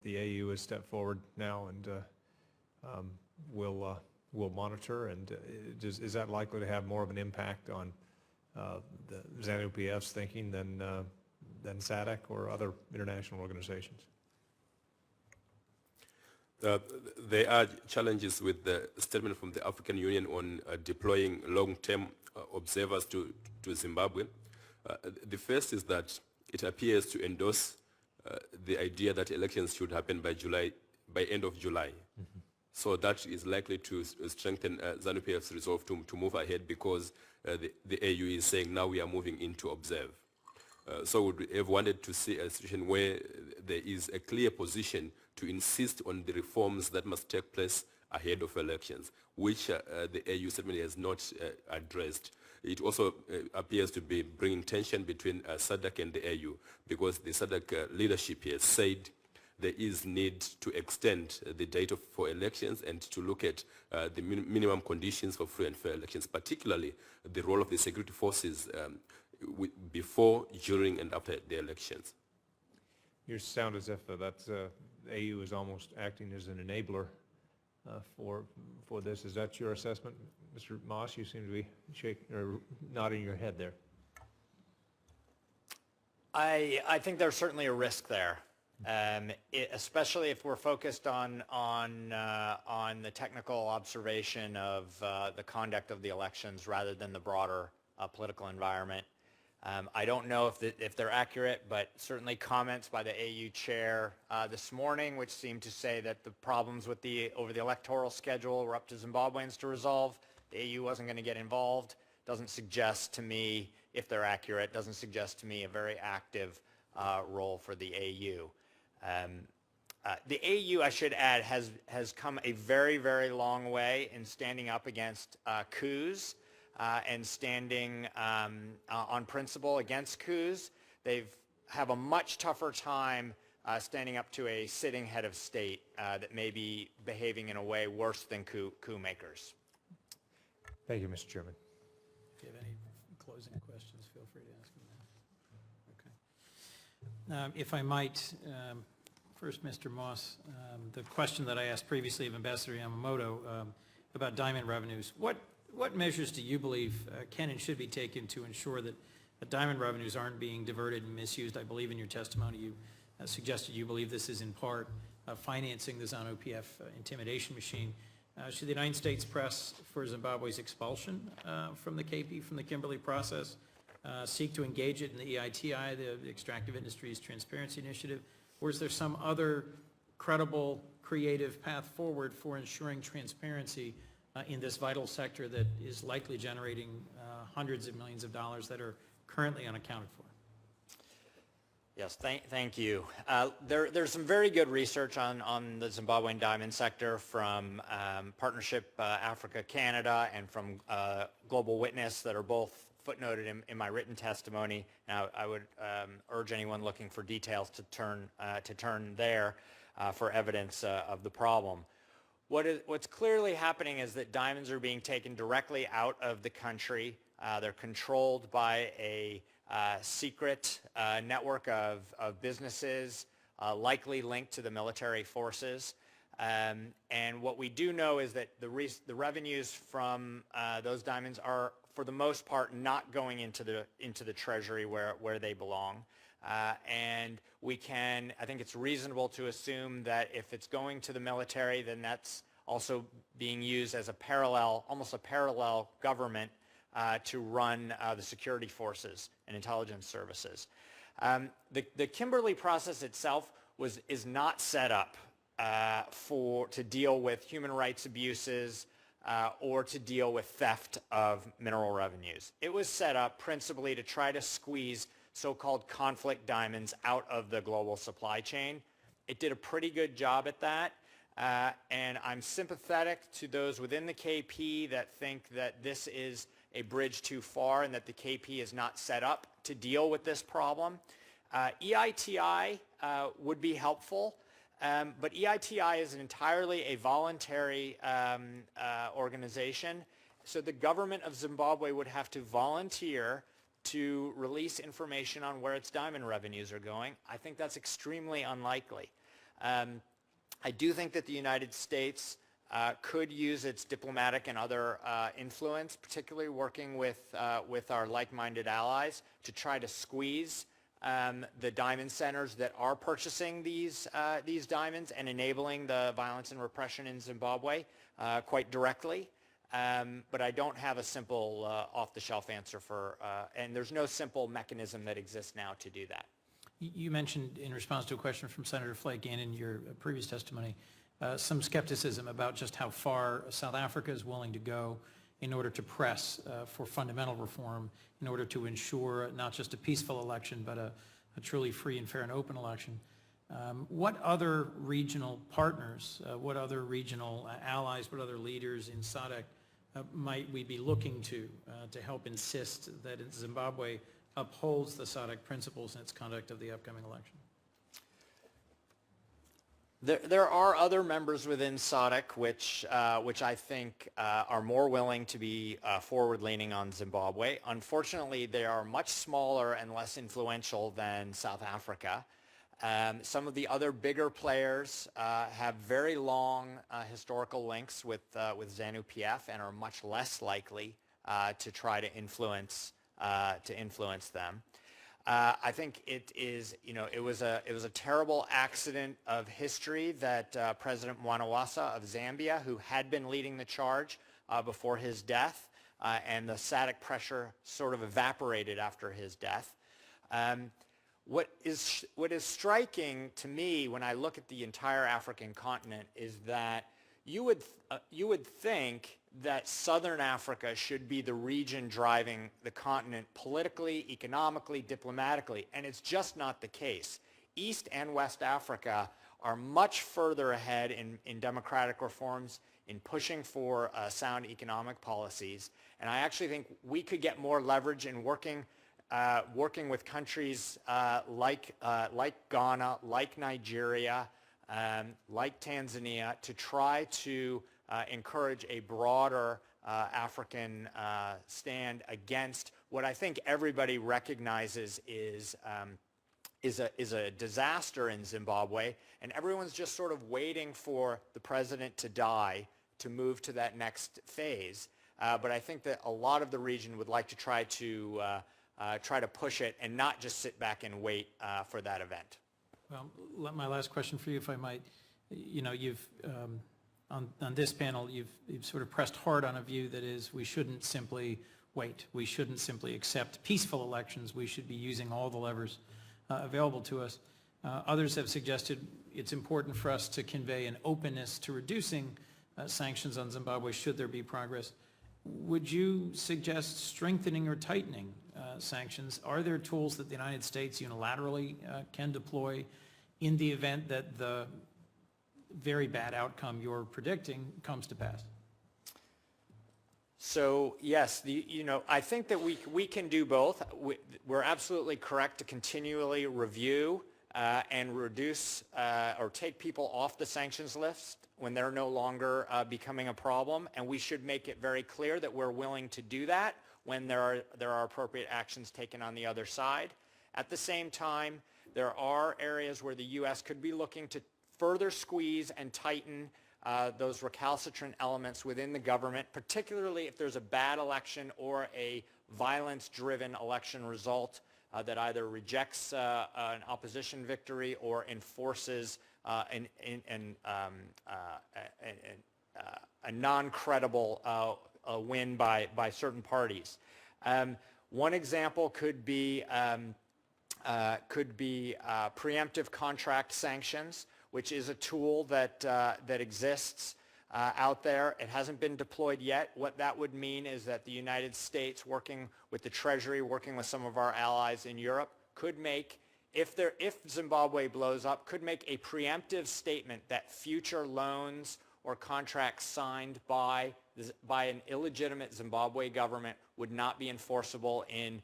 the AU has stepped forward now and will monitor, and is that likely to have more of an impact on the ZANU-PF's thinking than SADC or other international organizations? There are challenges with the statement from the African Union on deploying long-term observers to Zimbabwe. The first is that it appears to endorse the idea that elections should happen by end of July. Mm-hmm. So that is likely to strengthen ZANU-PF's resolve to move ahead, because the AU is saying now we are moving in to observe. So we have wanted to see a situation where there is a clear position to insist on the reforms that must take place ahead of elections, which the AU certainly has not addressed. It also appears to be bringing tension between SADC and the AU, because the SADC leadership has said there is need to extend the date for elections and to look at the minimum conditions for free and fair elections, particularly the role of the security forces before, during, and after the elections. You sound as if AU is almost acting as an enabler for this. Is that your assessment, Mr. Moss? You seem to be shaking or nodding your head there. I think there's certainly a risk there, especially if we're focused on the technical observation of the conduct of the elections rather than the broader political environment. I don't know if they're accurate, but certainly comments by the AU chair this morning, which seemed to say that the problems with over the electoral schedule were up to Zimbabweans to resolve. The AU wasn't going to get involved. Doesn't suggest to me, if they're accurate, doesn't suggest to me a very active role for the AU. The AU, I should add, has come a very, very long way in standing up against coups. And standing on principle against coups. They have a much tougher time standing up to a sitting head of state that may be behaving in a way worse than coup makers. Thank you, Mr. Chairman. If you have any closing questions, feel free to ask them now. Okay. If I might, first, Mr. Moss, the question that I asked previously of Ambassador Yamamoto about diamond revenues, what measures do you believe can and should be taken to ensure that diamond revenues aren't being diverted and misused? I believe in your testimony you suggested you believe this is in part financing the ZANU-PF intimidation machine. Should the United States press for Zimbabwe's expulsion from the KP, from the Kimberley process, seek to engage it in the EITI, the Extractive Industries Transparency Initiative, or is there some other credible, creative path forward for ensuring transparency in this vital sector that is likely generating hundreds of millions of dollars that are currently unaccounted for? Yes, thank you. There's some very good research on the Zimbabwean diamond sector from Partnership Africa-Canada and from Global Witness that are both footnoted in my written testimony. Now, I would urge anyone looking for details to turn there for evidence of the problem. What's clearly happening is that diamonds are being taken directly out of the country. They're controlled by a secret network of businesses likely linked to the military forces. And what we do know is that the revenues from those diamonds are, for the most part, not going into the treasury where they belong. And I think it's reasonable to assume that if it's going to the military, then that's also being used as almost a parallel government to run the security forces and intelligence services. The Kimberley process itself is not set up to deal with human rights abuses or to deal with theft of mineral revenues. It was set up principally to try to squeeze so-called conflict diamonds out of the global supply chain. It did a pretty good job at that, and I'm sympathetic to those within the KP that think that this is a bridge too far and that the KP is not set up to deal with this problem. EITI would be helpful, but EITI is entirely a voluntary organization, so the government of Zimbabwe would have to volunteer to release information on where its diamond revenues are going. I think that's extremely unlikely. I do think that the United States could use its diplomatic and other influence, particularly working with our like-minded allies, to try to squeeze the diamond centers that are purchasing these diamonds and enabling the violence and repression in Zimbabwe quite directly. But I don't have a simple off-the-shelf answer and there's no simple mechanism that exists now to do that. You mentioned in response to a question from Senator Flake and in your previous testimony some skepticism about just how far South Africa is willing to go in order to press for fundamental reform, in order to ensure not just a peaceful election, but a truly free and fair and open election. What other regional partners, what other regional allies, what other leaders in SADC might we be looking to help insist that Zimbabwe upholds the SADC principles in its conduct of the upcoming election? There are other members within SADC which I think are more willing to be forward-leaning on Zimbabwe. Unfortunately, they are much smaller and less influential than South Africa. Some of the other bigger players have very long historical links with ZANU-PF and are much less likely to try to influence them. I think it was a terrible accident of history that President Mwanawasa of Zambia, who had been leading the charge before his death, and the SADC pressure sort of evaporated after his death. What is striking to me when I look at the entire African continent is that you would think that Southern Africa should be the region driving the continent politically, economically, diplomatically, and it's just not the case. East and West Africa are much further ahead in democratic reforms, in pushing for sound economic policies, and I actually think we could get more leverage in working with countries like Ghana, like Nigeria, like Tanzania, to try to encourage a broader African stand against what I think everybody recognizes is a disaster in Zimbabwe, and everyone's just sort of waiting for the president to die to move to that next phase. But I think that a lot of the region would like to try to push it and not just sit back and wait for that event. Well, my last question for you, if I might, you've on this panel, you've sort of pressed hard on a view that is we shouldn't simply wait. We shouldn't simply accept peaceful elections. We should be using all the levers available to us. Others have suggested it's important for us to convey an openness to reducing sanctions on Zimbabwe should there be progress. Would you suggest strengthening or tightening sanctions? Are there tools that the United States unilaterally can deploy in the event that the very bad outcome you're predicting comes to pass? So yes, I think that we can do both. We're absolutely correct to continually review and reduce or take people off the sanctions list when they're no longer becoming a problem, and we should make it very clear that we're willing to do that when there are appropriate actions taken on the other side. At the same time, there are areas where the U.S. could be looking to further squeeze and tighten those recalcitrant elements within the government, particularly if there's a bad election or a violence-driven election result that either rejects an opposition victory or enforces a non-credible win by certain parties. One example could be preemptive contract sanctions, which is a tool that exists out there. It hasn't been deployed yet. What that would mean is that the United States, working with the Treasury, working with some of our allies in Europe, could make, if Zimbabwe blows up, could make a preemptive statement that future loans or contracts signed by an illegitimate Zimbabwe government would not be enforceable in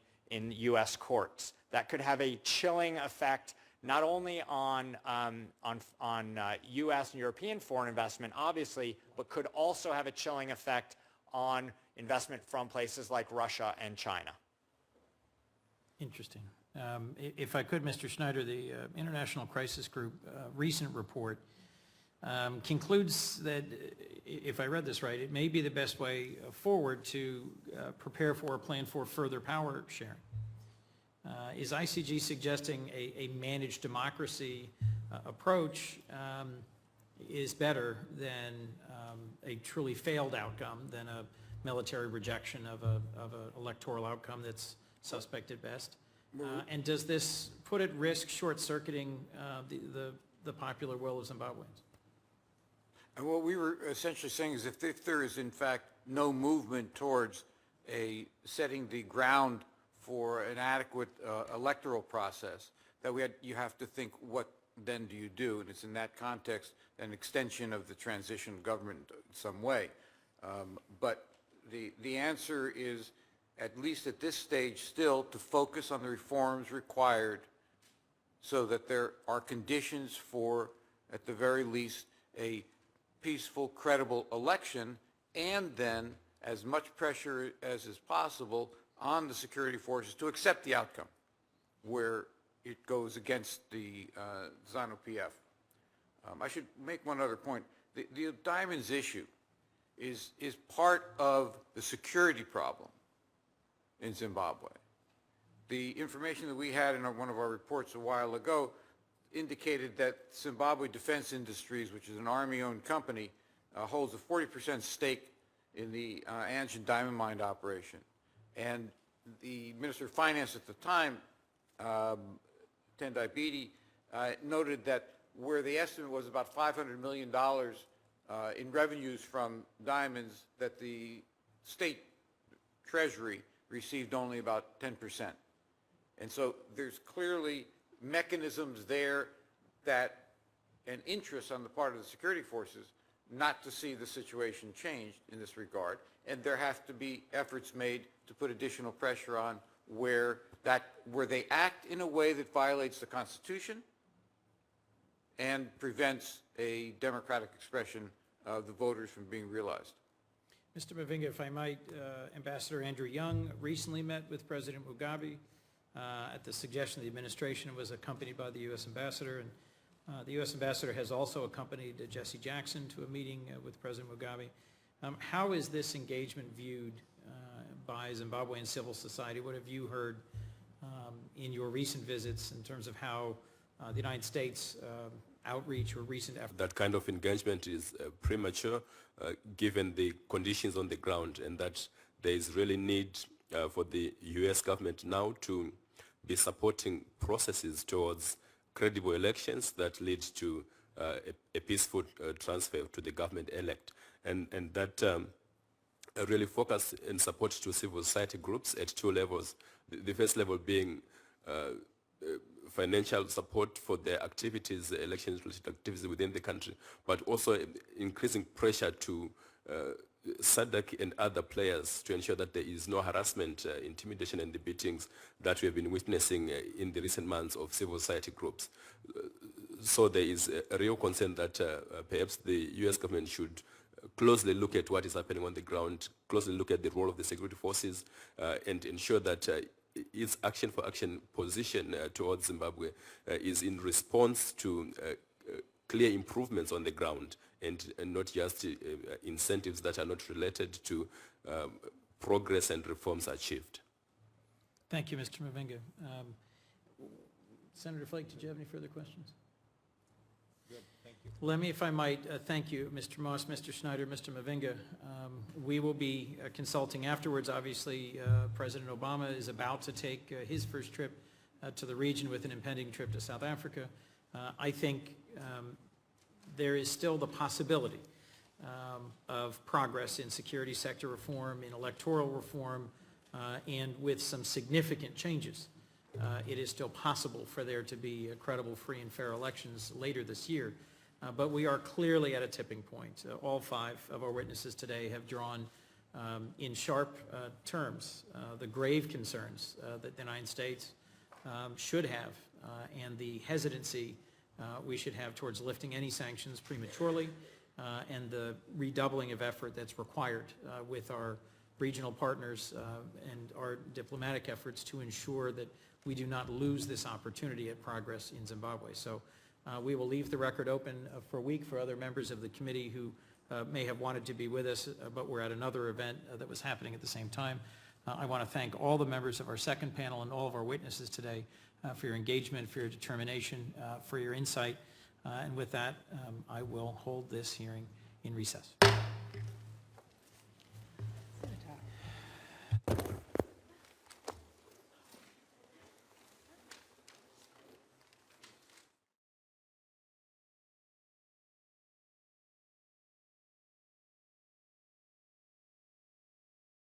U.S. courts. That could have a chilling effect not only on U.S. and European foreign investment, obviously, but could also have a chilling effect on investment from places like Russia and China. Interesting. If I could, Mr. Schneider, the International Crisis Group recent report concludes that, if I read this right, it may be the best way forward to prepare for or plan for further power sharing. Is ICG suggesting a managed democracy approach is better than a truly failed outcome, than a military rejection of an electoral outcome that's suspect at best? And does this put at risk short-circuiting the popular will of Zimbabweans? And what we were essentially saying is if there is in fact no movement towards setting the ground for an adequate electoral process, that you have to think, what then do you do? And it's in that context an extension of the transition government in some way. But the answer is, at least at this stage, still to focus on the reforms required so that there are conditions for, at the very least, a peaceful, credible election, and then as much pressure as is possible on the security forces to accept the outcome where it goes against the ZANU-PF. I should make one other point. The diamonds issue is part of the security problem in Zimbabwe. The information that we had in one of our reports a while ago indicated that Zimbabwe Defense Industries, which is an Army-owned company, holds a 40% stake in the Anjan diamond mine operation. And the Minister of Finance at the time, Tendai Biti, noted that where the estimate was about $500 million in revenues from diamonds, that the state treasury received only about 10%. And so there's clearly mechanisms there that an interest on the part of the security forces not to see the situation changed in this regard, and there have to be efforts made to put additional pressure on where they act in a way that violates the Constitution and prevents a democratic expression of the voters from being realized. Mr. Mavinga, if I might, Ambassador Andrew Young recently met with President Mugabe at the suggestion of the administration and was accompanied by the U.S. ambassador. And the U.S. ambassador has also accompanied Jesse Jackson to a meeting with President Mugabe. How is this engagement viewed by Zimbabwean civil society? What have you heard in your recent visits in terms of how the United States outreach or recent efforts? That kind of engagement is premature given the conditions on the ground, and that there is really need for the U.S. government now to be supporting processes towards credible elections that lead to a peaceful transfer to the government-elect, and that really focus and support to civil society groups at two levels. The first level being financial support for their activities, elections-related activities within the country, but also increasing pressure to SADC and other players to ensure that there is no harassment, intimidation, and the beatings that we have been witnessing in the recent months of civil society groups. So there is a real concern that perhaps the U.S. government should closely look at what is happening on the ground, closely look at the role of the security forces, and ensure that its action-for-action position towards Zimbabwe is in response to clear improvements on the ground, and not just incentives that are not related to progress and reforms achieved. Thank you, Mr. Mavinga. Senator Flake, did you have any further questions? Good, thank you. Let me, if I might, thank you, Mr. Moss, Mr. Schneider, Mr. Mavinga. We will be consulting afterwards. Obviously, President Obama is about to take his first trip to the region with an impending trip to South Africa. I think there is still the possibility of progress in security sector reform, in electoral reform, and with some significant changes. It is still possible for there to be credible, free, and fair elections later this year. But we are clearly at a tipping point. All five of our witnesses today have drawn in sharp terms the grave concerns that the United States should have and the hesitancy we should have towards lifting any sanctions prematurely and the redoubling of effort that's required with our regional partners and our diplomatic efforts to ensure that we do not lose this opportunity at progress in Zimbabwe. So we will leave the record open for a week for other members of the committee who may have wanted to be with us, but we're at another event that was happening at the same time. I want to thank all the members of our second panel and all of our witnesses today for your engagement, for your determination, for your insight. And with that, I will hold this hearing in recess.